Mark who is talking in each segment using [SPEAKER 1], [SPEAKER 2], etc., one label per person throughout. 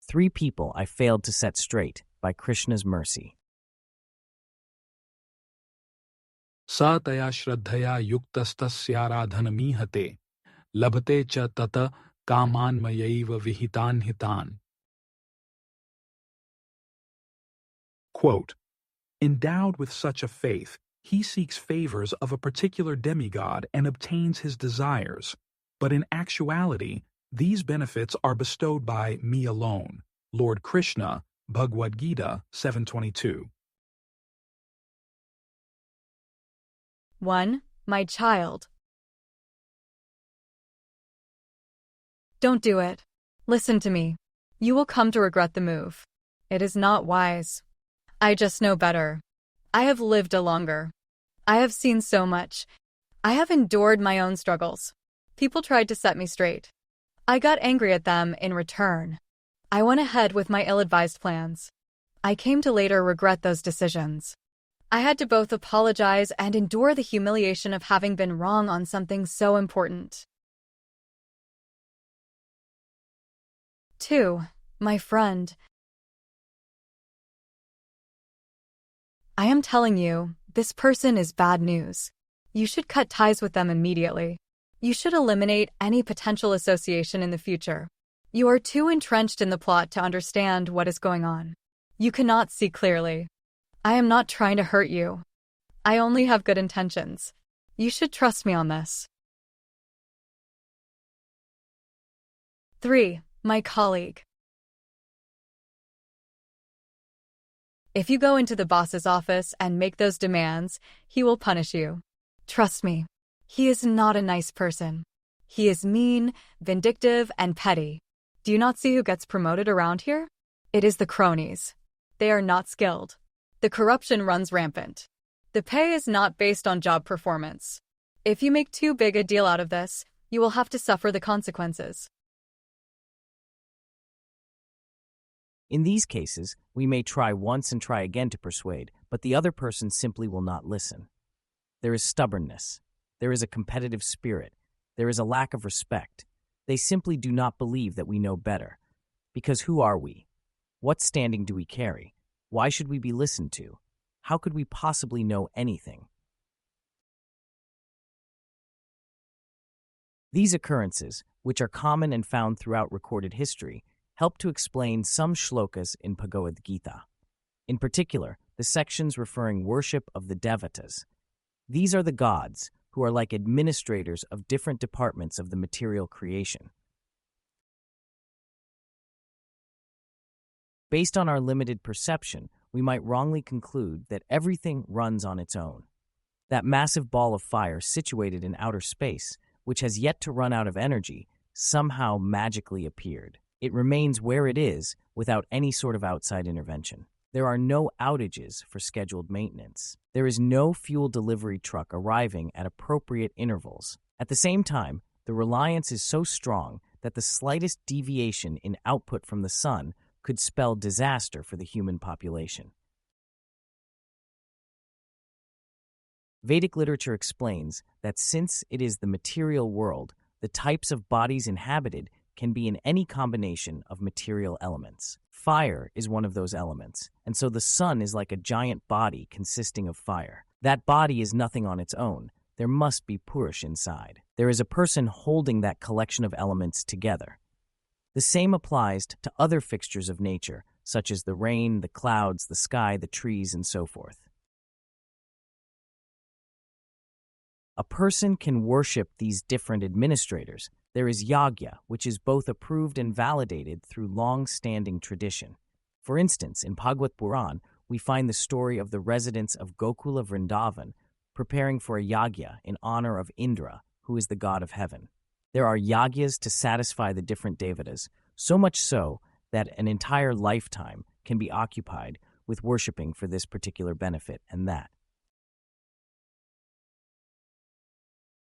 [SPEAKER 1] 3 people I failed to set straight by Krishna's mercy.
[SPEAKER 2] स तया श्रद्धया युक्तस्तस्याराधनमीहते लभते च तत कामान्मयैव विहितान् हितान्. Quote, endowed with such a faith, he seeks favors of a particular demigod and obtains his desires. But in actuality, these benefits are bestowed by me alone. Lord Krishna, Bhagavad-gita 7:22.
[SPEAKER 3] 1. My child. Don't do it. Listen to me. You will come to regret the move. It is not wise. I just know better. I have lived longer. I have seen so much. I have endured my own struggles. People tried to set me straight. I got angry at them in return. I went ahead with my ill-advised plans. I came to later regret those decisions. I had to both apologize and endure the humiliation of having been wrong on something so important. 2. My friend. I am telling you, this person is bad news. You should cut ties with them immediately. You should eliminate any potential association in the future. You are too entrenched in the plot to understand what is going on. You cannot see clearly. I am not trying to hurt you. I only have good intentions. You should trust me on this. 3. My colleague. If you go into the boss's office and make those demands, he will punish you. Trust me, he is not a nice person. He is mean, vindictive, and petty. Do you not see who gets promoted around here? It is the cronies. They are not skilled. The corruption runs rampant. The pay is not based on job performance. If you make too big a deal out of this, you will have to suffer the consequences.
[SPEAKER 1] In these cases, we may try once and try again to persuade, but the other person simply will not listen. There is stubbornness. There is a competitive spirit. There is a lack of respect. They simply do not believe that we know better. Because who are we? What standing do we carry? Why should we be listened to? How could we possibly know anything? These occurrences, which are common and found throughout recorded history, help to explain some shlokas in Bhagavad-gita. In particular, the sections referring worship of the devatas. These are the gods, who are like administrators of different departments of the material creation. Based on our limited perception, we might wrongly conclude that everything runs on its own. That massive ball of fire situated in outer space, which has yet to run out of energy, somehow magically appeared. It remains where it is without any sort of outside intervention. There are no outages for scheduled maintenance. There is no fuel delivery truck arriving at appropriate intervals. At the same time, the reliance is so strong that the slightest deviation in output from the sun could spell disaster for the human population. Vedic literature explains that since it is the material world, the types of bodies inhabited can be in any combination of material elements. Fire is one of those elements, and so the sun is like a giant body consisting of fire. That body is nothing on its own. There must be Purush inside. There is a person holding that collection of elements together. The same applies to other fixtures of nature, such as the rain, the clouds, the sky, the trees, and so forth. A person can worship these different administrators. There is yagya, which is both approved and validated through long-standing tradition. For instance, in Bhagavad Puran, we find the story of the residents of Gokula Vrindavan preparing for a yagya in honor of Indra, who is the god of heaven. There are yagyas to satisfy the different devatas, so much so that an entire lifetime can be occupied with worshipping for this particular benefit and that.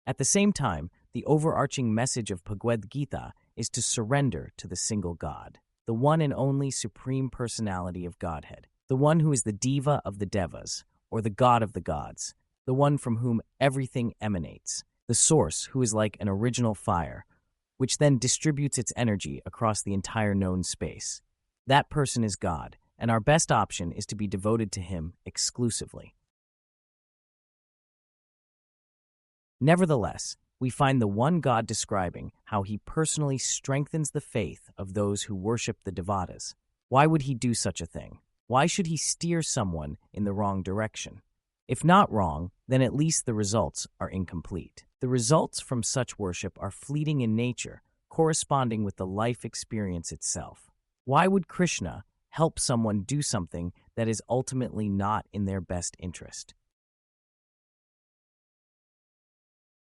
[SPEAKER 1] At the same time, the overarching message of Bhagavad-gita is to surrender to the single God, the one and only supreme personality of Godhead, the one who is the diva of the devas, or the god of the gods, the one from whom everything emanates, the source who is like an original fire, which then distributes its energy across the entire known space. that person is God, and our best option is to be devoted to him exclusively. Nevertheless, we find the one God describing how he personally strengthens the faith of those who worship the devatas. Why would he do such a thing? Why should he steer someone in the wrong direction? If not wrong, then at least the results are incomplete. The results from such worship are fleeting in nature, corresponding with the life experience itself. Why would Krishna help someone do something that is ultimately not in their best interest?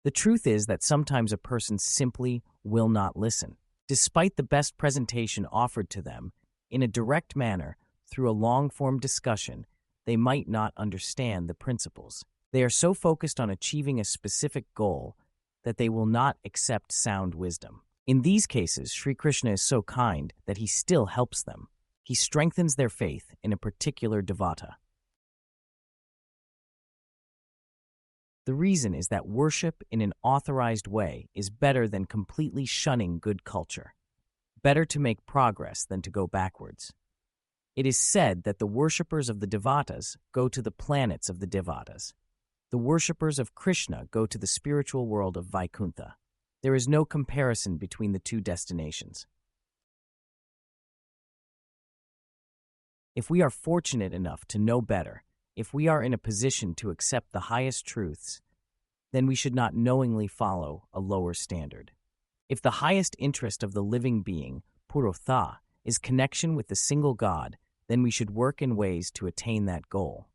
[SPEAKER 1] The truth is that sometimes a person simply will not listen. Despite the best presentation offered to them, in a direct manner, through a long-form discussion, they might not understand the principles. They are so focused on achieving a specific goal that they will not accept sound wisdom. In these cases, Sri Krishna is so kind that he still helps them. He strengthens their faith in a particular devata. The reason is that worship in an authorized way is better than completely shunning good culture. Better to make progress than to go backwards. It is said that the worshippers of the devatas go to the planets of the devatas. The worshippers of Krishna go to the spiritual world of Vaikuntha. There is no comparison between the two destinations. If we are fortunate enough to know better, if we are in a position to accept the highest truths, then we should not knowingly follow a lower standard. If the highest interest of the living being, Purotha, is connection with the single God, then we should work in ways to attain that goal.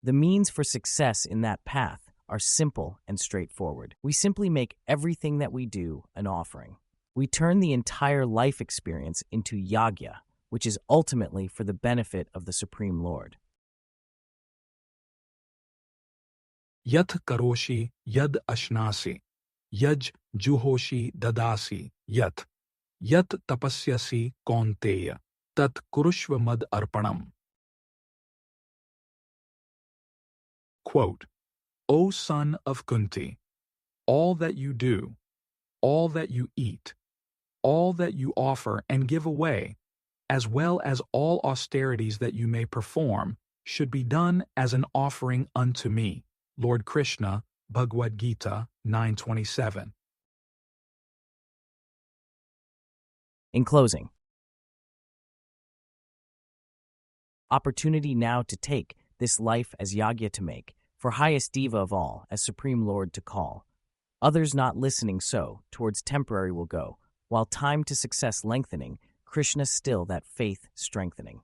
[SPEAKER 1] The means for success in that path are simple and straightforward. We simply make everything that we do an offering. We turn the entire life experience into yagya, which is ultimately for the benefit of the Supreme Lord.
[SPEAKER 2] Yat karoshi yad ashnasi, yaj juhoshi dadasi, yat tapasyasi kaunteya, tat kurushva mad arpanam. Quote, O son of Kunti, all that you do, all that you eat, all that you offer and give away, as well as all austerities that you may perform, should be done as an offering unto me. Lord Krishna, Bhagavad-gita 9:27.
[SPEAKER 1] In closing, opportunity now to take this life as yagya to make, for highest diva of all, as Supreme Lord to call. Others not listening so, towards temporary will go, while time to success lengthening, Krishna still that faith strengthening.